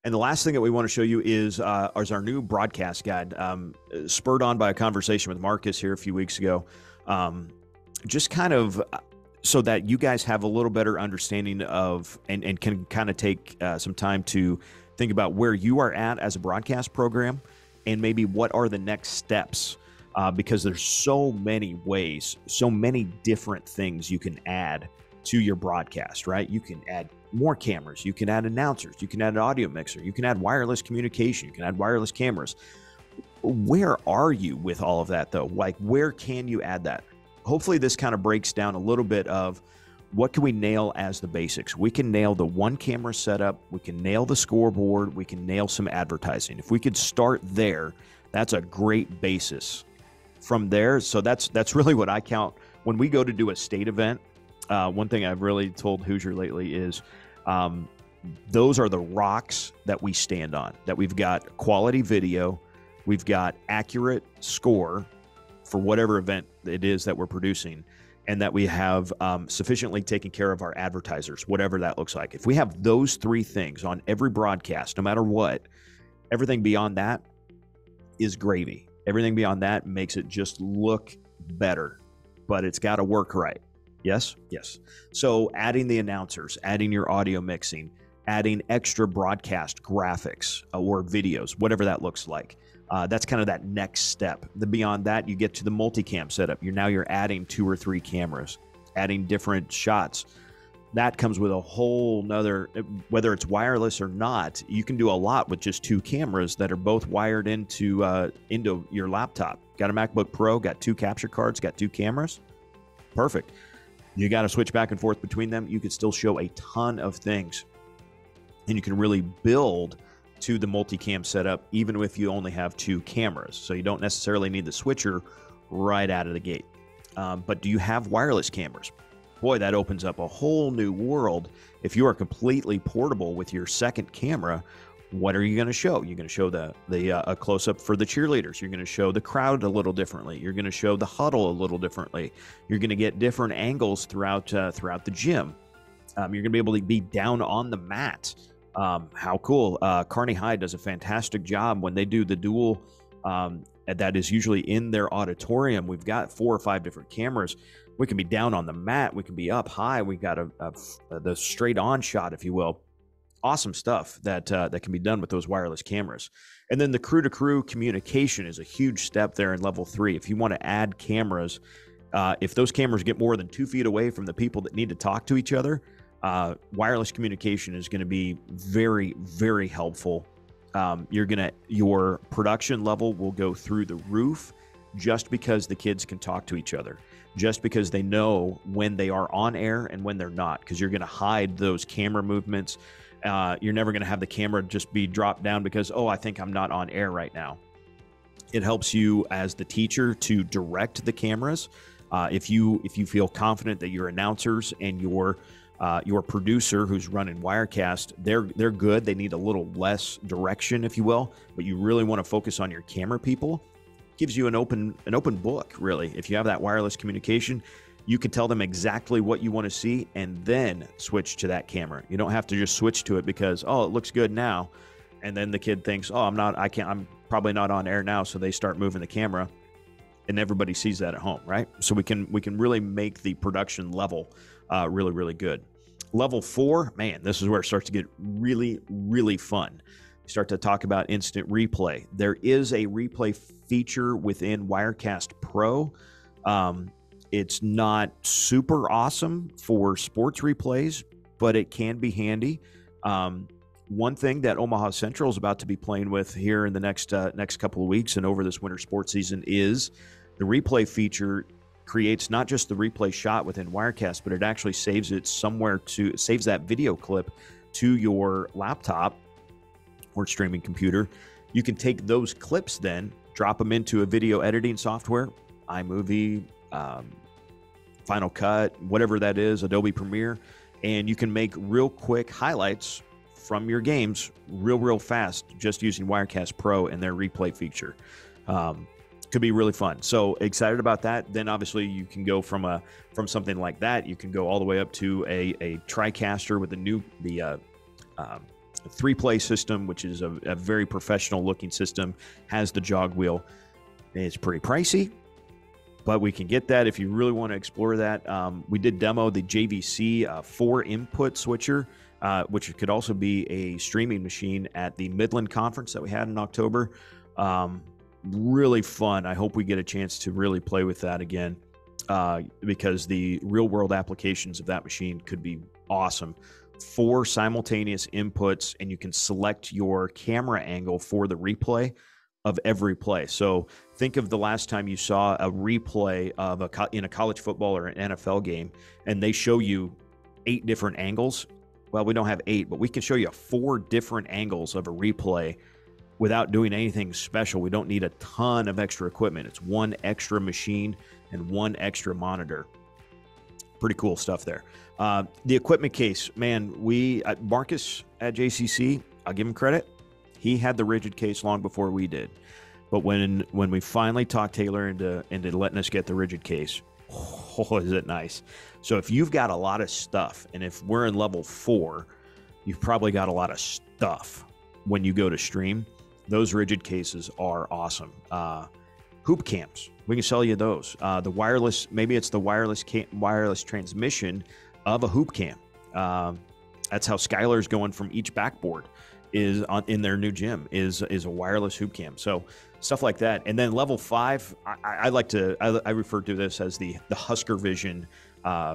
And the last thing that we want to show you is our new broadcast guide, spurred on by a conversation with Marcus here a few weeks ago. Just kind of so that you guys have a little better understanding of and can kind of take some time to think about where you are at as a broadcast program and maybe what are the next steps, because there's so many ways, so many different things you can add to your broadcast, right? You can add more cameras, you can add announcers, you can add an audio mixer, you can add wireless communication, you can add wireless cameras. Where are you with all of that though? Like, where can you add that? Hopefully this kind of breaks down a little bit of what can we nail as the basics. We can nail the one camera setup, we can nail the scoreboard, we can nail some advertising. If we could start there, that's a great basis. From there, so that's really what I count when we go to do a state event. One thing I've really told Hoosier lately is those are the rocks that we stand on, that we've got quality video, we've got accurate score for whatever event it is that we're producing, and that we have sufficiently taken care of our advertisers, whatever that looks like. If we have those three things on every broadcast, no matter what, everything beyond that is gravy. Everything beyond that makes it just look better, but it's got to work right. Yes? Yes. So adding the announcers, adding your audio mixing, adding extra broadcast graphics or videos, whatever that looks like. That's kind of that next step. Beyond that, you get to the multicam setup. You're adding 2 or 3 cameras, adding different shots. That comes with a whole nother, whether it's wireless or not, you can do a lot with just 2 cameras that are both wired into your laptop. Got a MacBook Pro, got 2 capture cards, got 2 cameras. Perfect. You got to switch back and forth between them. You could still show a ton of things, and you can really build to the multicam setup, even if you only have 2 cameras. So you don't necessarily need the switcher right out of the gate. But do you have wireless cameras? Boy, that opens up a whole new world. If you are completely portable with your second camera, what are you going to show? You're going to show a close-up for the cheerleaders. You're going to show the crowd a little differently. You're going to show the huddle a little differently. You're going to get different angles throughout the gym. You're going to be able to be down on the mat. How cool. Kearney High does a fantastic job when they do the dual that is usually in their auditorium. We've got 4 or 5 different cameras. We can be down on the mat. We can be up high. We've got the straight on shot, if you will. Awesome stuff that can be done with those wireless cameras. And then the crew to crew communication is a huge step there in level 3. If you want to add cameras, if those cameras get more than 2 feet away from the people that need to talk to each other, wireless communication is going to be very, very helpful. Your production level will go through the roof just because the kids can talk to each other, just because they know when they are on air and when they're not, because you're going to hide those camera movements. You're never going to have the camera just be dropped down because, oh, I think I'm not on air right now. It helps you as the teacher to direct the cameras. If you feel confident that your announcers and your producer who's running Wirecast, they're good. They need a little less direction, if you will, but you really want to focus on your camera people. Gives you an open book, really. If you have that wireless communication, you can tell them exactly what you want to see and then switch to that camera. You don't have to just switch to it because, oh, it looks good now. And then the kid thinks, oh, I'm probably not on air now. So they start moving the camera and everybody sees that at home, right? So we can really make the production level really, really good. Level 4, man, this is where it starts to get really, really fun. You start to talk about instant replay. There is a replay feature within Wirecast Pro. It's not super awesome for sports replays, but it can be handy. One thing that Omaha Central is about to be playing with here in the next couple of weeks and over this winter sports season is the replay feature creates not just the replay shot within Wirecast, but it actually saves that video clip to your laptop or streaming computer. You can take those clips then, drop them into a video editing software, iMovie, Final Cut, whatever that is, Adobe Premiere, and you can make real quick highlights from your games real fast just using Wirecast Pro and their replay feature. Could be really fun. So excited about that. Then obviously you can go from something like that. You can go all the way up to a TriCaster with the 3-play system, which is a very professional looking system, has the jog wheel. It's pretty pricey, but we can get that if you really want to explore that. We did demo the JVC 4-input switcher, which could also be a streaming machine at the Midland Conference that we had in October. Really fun. I hope we get a chance to really play with that again, because the real world applications of that machine could be awesome. 4 simultaneous inputs, and you can select your camera angle for the replay of every play. So think of the last time you saw a replay of in a college football or an NFL game, and they show you 8 different angles. Well, we don't have 8, but we can show you 4 different angles of a replay without doing anything special. We don't need a ton of extra equipment. It's 1 extra machine and 1 extra monitor. Pretty cool stuff there. The equipment case, man, Marcus at JCC, I'll give him credit. He had the rigid case long before we did. But when we finally talked Taylor into letting us get the rigid case, oh, is it nice. So if you've got a lot of stuff, and if we're in level 4, you've probably got a lot of stuff when you go to stream. Those rigid cases are awesome. Hoop cams, we can sell you those. The wireless, maybe it's the wireless transmission of a hoop cam. That's how Skylar's going from each backboard is in their new gym is a wireless hoop cam. So stuff like that. And then level 5, I refer to this as the Husker Vision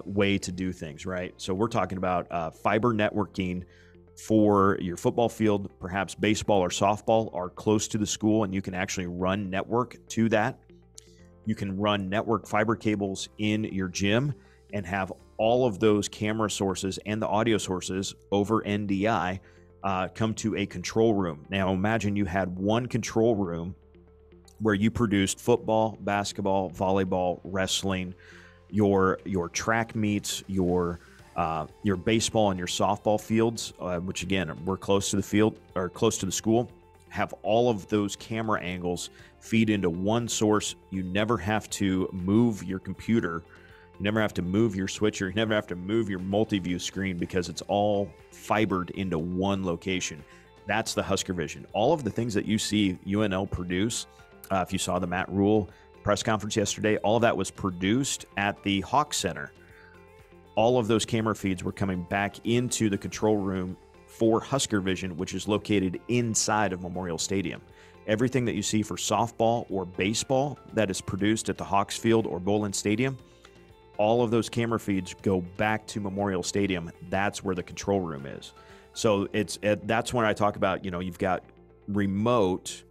way to do things, right? So we're talking about fiber networking for your football field. Perhaps baseball or softball are close to the school, and you can actually run network to that. You can run network fiber cables in your gym and have all of those camera sources and the audio sources over NDI come to a control room. Now imagine you had one control room where you produced football, basketball, volleyball, wrestling, your track meets, your baseball and your softball fields, which again, we're close to the field or close to the school, have all of those camera angles feed into one source. You never have to move your computer. You never have to move your switcher. You never have to move your multi-view screen because it's all fibered into one location. That's the Husker Vision. All of the things that you see UNL produce, if you saw the Matt Rule press conference yesterday, all of that was produced at the Hawk Center. All of those camera feeds were coming back into the control room for Husker Vision, which is located inside of Memorial Stadium. Everything that you see for softball or baseball that is produced at the Hawks Field or Bowlin Stadium, all of those camera feeds go back to Memorial Stadium. That's where the control room is. So that's when I talk about, you've got remote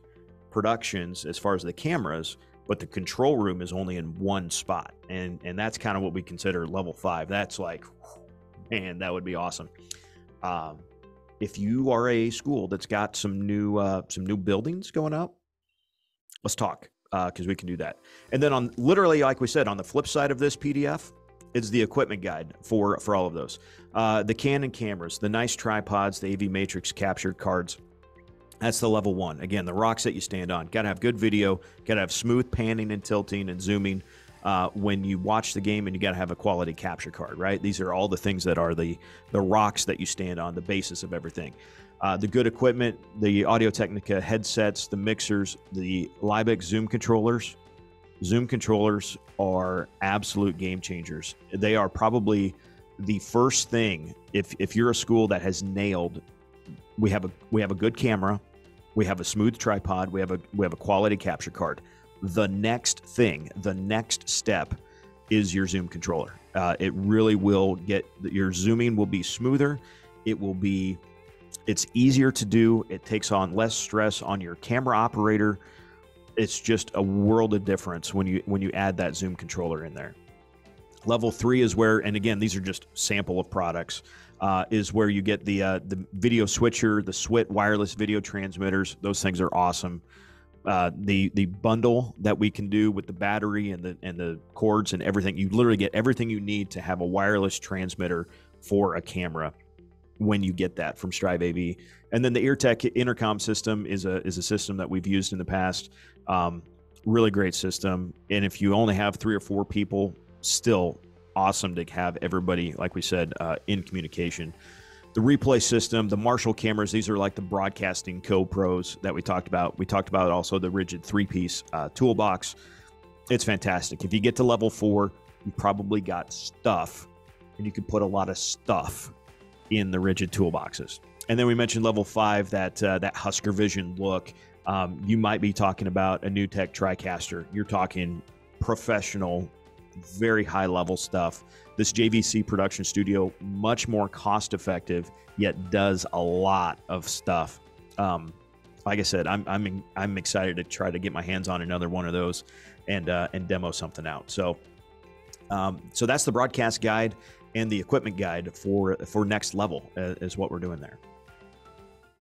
productions as far as the cameras, but the control room is only in one spot. And that's kind of what we consider level 5. That's like, man, that would be awesome. If you are a school that's got some new buildings going up, let's talk, because we can do that. And then on literally, like we said, on the flip side of this PDF is the equipment guide for all of those. The Canon cameras, the nice tripods, the AV Matrix captured cards. That's the level 1. Again, the rocks that you stand on. Got to have good video. Got to have smooth panning and tilting and zooming when you watch the game, and you got to have a quality capture card, right? These are all the things that are the rocks that you stand on, the basis of everything. The good equipment, the Audio-Technica headsets, the mixers, the Liebig Zoom controllers. Zoom controllers are absolute game changers. They are probably the first thing, if you're a school that has nailed, we have a good camera, we have a smooth tripod, we have a quality capture card. The next thing, the next step is your Zoom controller. It really will your zooming will be smoother. It's easier to do. It takes on less stress on your camera operator. It's just a world of difference when you add that Zoom controller in there. Level 3 is where, and again, these are just sample of products, is where you get the video switcher, the SWIT wireless video transmitters. Those things are awesome. The bundle that we can do with the battery and the cords and everything, you literally get everything you need to have a wireless transmitter for a camera when you get that from Strive AV. And then the EarTech intercom system is a system that we've used in the past. Really great system. And if you only have 3 or 4 people, still awesome to have everybody, like we said, in communication. the replay system, the Marshall cameras. These are like the Broadcasting Co Pros that we talked about. We talked about also the Ridgid 3-piece toolbox. It's fantastic. If you get to level 4, you probably got stuff, and you can put a lot of stuff in the Ridgid toolboxes. And then we mentioned level 5, that Husker Vision look. You might be talking about a NewTek TriCaster. You're talking professional, very high level stuff. This JVC production studio, much more cost effective, yet does a lot of stuff. Like I said, I'm excited to try to get my hands on another one of those and demo something out. So that's the broadcast guide and the equipment guide for Next Level is what we're doing there.